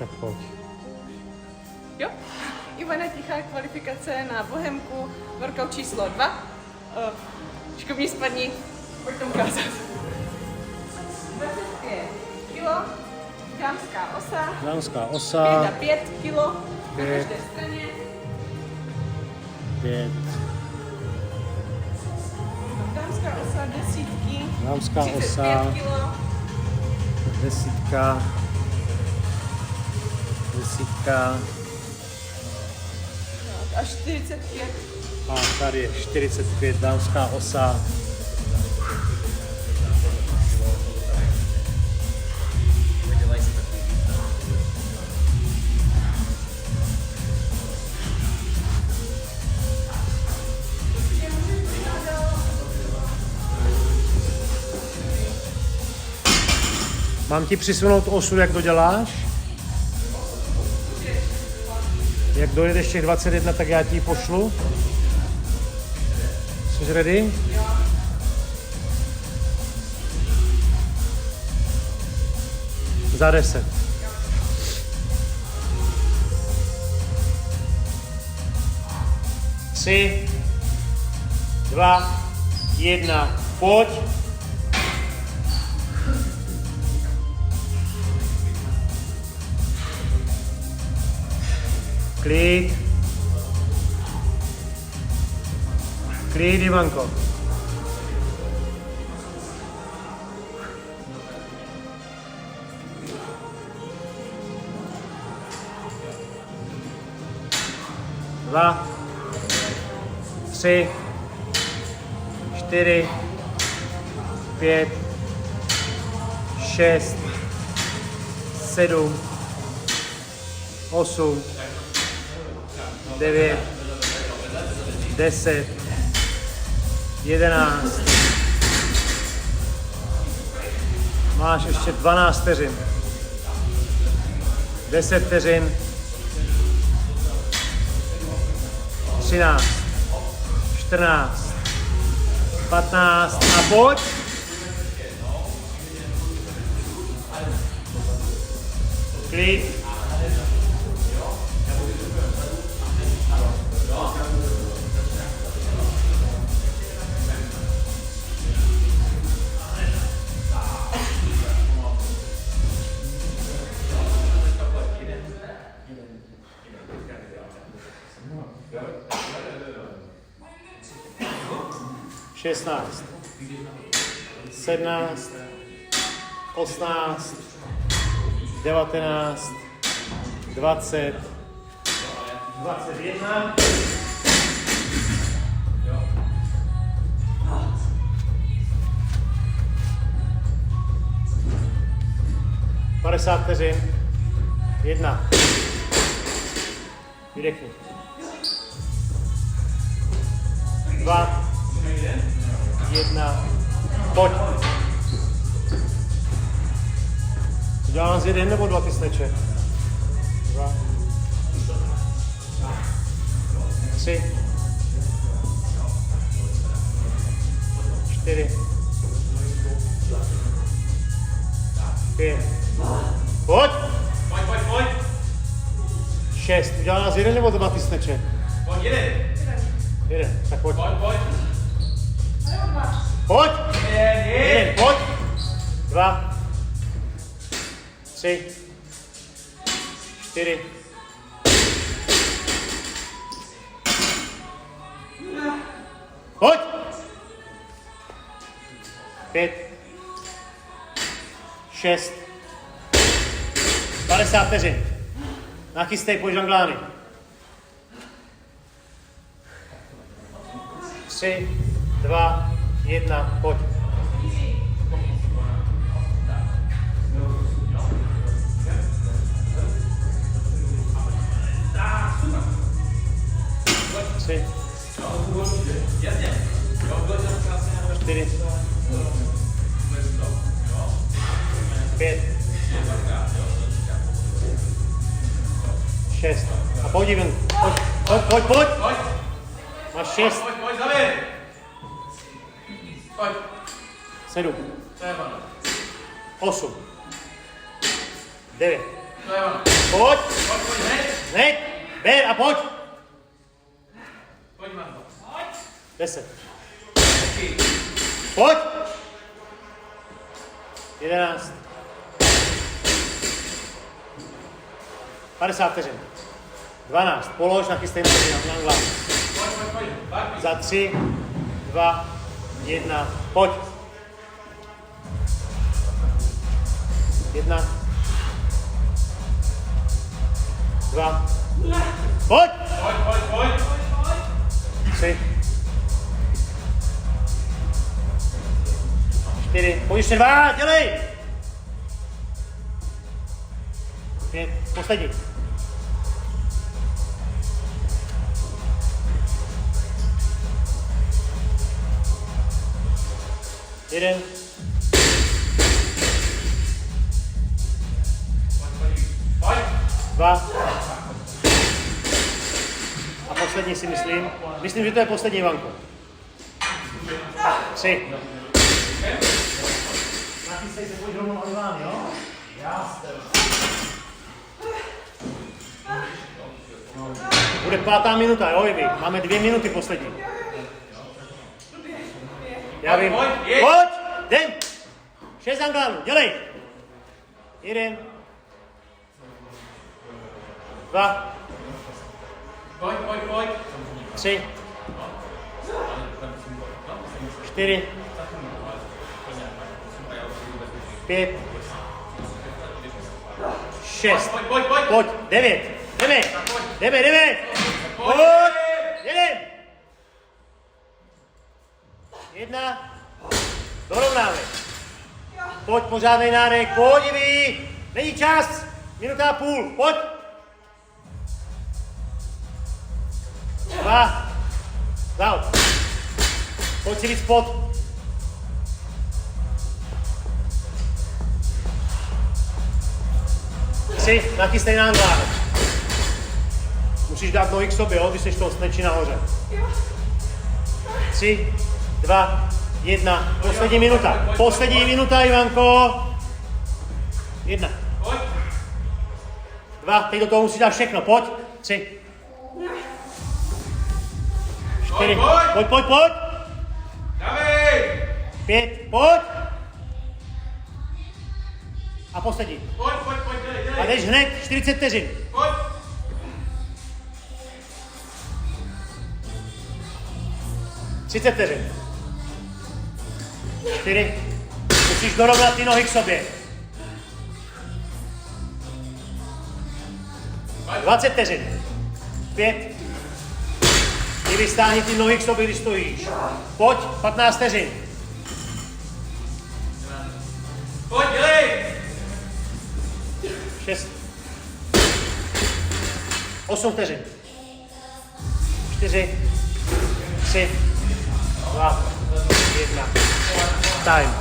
Tak pojď. Jo? Ivana Tichá, kvalifikace na Bohemku, workout číslo 2. Škovní spadni, pojď to ukázat. 25 kilo, dámská osa. Dámská osa. 5 kilo, 5. na každé straně. 5. Dámská osa, desítky. Dámská 35 osa. kilo. Desítka. A 45. A tady je 45, dámská osa. Mám ti přisunout osu, jak to děláš? Jak dojedeš těch 21, tak já ti ji pošlu. Jsi ready? Za 10. Tři, 2, 1, pojď. Klid. Klid, Ivanko. Dva, 3, 4, 5, 6, 7, 8, 9, 10, 11. Máš ještě 12 vteřin. 10 vteřin. 13, 14, 15 a pojď. Klid. Šestnáct, 17, 18, 19, 20, 21. Padesát vteřin. 1. Vydechni. 2. 1. Pojď. Udělám z 1 nebo 2 ty sneče? 2. 3. 4. 5. Pojď. Pojď. 6. Udělám z 1 nebo 2 ty sneče? Pojď, jeden. Tak pojď. Pojď. Pojď. Jeden. Pojď. 2. 3. 4. 5. 6. 50 vteřin. Nachystej, pojď žonglány. 3, 2, 1, pojď. Tři. 4. 5. 6. A pojď ven. Pojď. Máš 6. Pojď, zavěr. Pojď. 7. To je ono. 8. 9. To je ono. Pojď. Pojď, hned. Hned. Ber a pojď. Pojď, Marko. 10. Pojď. 11. 50 vteřin. 12. Polož, nachystej na hlavu. Pojď. Barbi. Za 3, 2, 1. Pojď. 1. 2. Pojď. Pojď. 3. 4. Pojď ještě 2. Dělej. 5. Poslední. 1. Pojď. 2. A poslední si myslím. Myslím, že to je poslední, Ivanko. 3. Nachystej se, pojď rovnou Ivan, jo? Jasně. Bude 5. minuta, jo, Ivi? Máme 2 minuty poslední. Já vím. Pojď. Pojď! Jdem! 6 anglánů, dělej! 1. 2. Pojď. 3. 4. 5. 6. Pojď. Pojď. 9. Jdeme. Pojď. Jedem. 1. Dorovnáme. Pojď, pořádnej nádech. Pojď, Ivi. Není čas. 1,5 minuty. Pojď. 2. Zaut. Pojď si víc pod. 3. Nachystej na anglánek. Musíš dát nohy k sobě, jo, když jsi to snečí nahoře. 3, 2, 1. Poslední minuta. Poslední minuta, Ivanko. 1. Pojď. 2. Teď do toho musíš dát všechno. Pojď. 3. 4. Pojď. Dávej. 5. Pojď. A poslední. Pojď, dělej. A jdeš hned 40 vteřin. Pojď. 30 vteřin. 4. Musíš dorovnat ty nohy k sobě. 20 vteřin. 5. I vystáhni ty nohy k sobě, když stojíš. Pojď, 15 vteřin. Pojď, dělej. 6. 8 vteřin. 4. 3. 2. 1. Time.